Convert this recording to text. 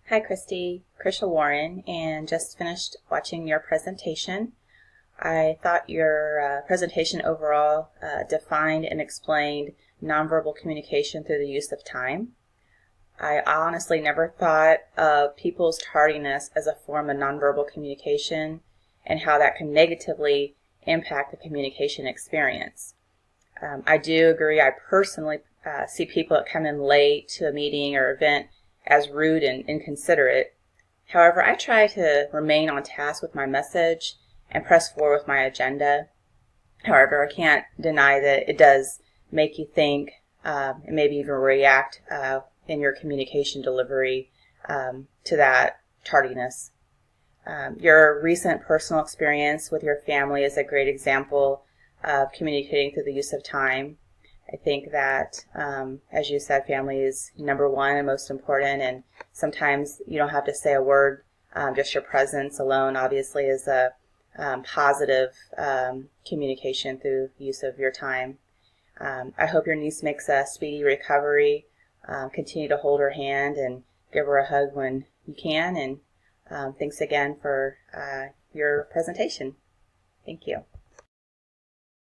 Hi, Kristi. Krisha Warren, and just finished watching your presentation. I thought your presentation overall defined and explained nonverbal communication through the use of time. I honestly never thought of people's tardiness as a form of nonverbal communication and how that can negatively impact the communication experience. I do agree. I personally see people that come in late to a meeting or event as rude and inconsiderate. However, I try to remain on task with my message and press forward with my agenda. However, I can't deny that it does make you think and maybe even react in your communication delivery to that tardiness. Your recent personal experience with your family is a great example of communicating through the use of time. I think that, as you said, family is number one and most important, and sometimes you don't have to say a word. Just your presence alone, obviously, is a positive communication through use of your time. I hope your niece makes a speedy recovery. Continue to hold her hand and give her a hug when you can, and thanks again for your presentation. Thank you.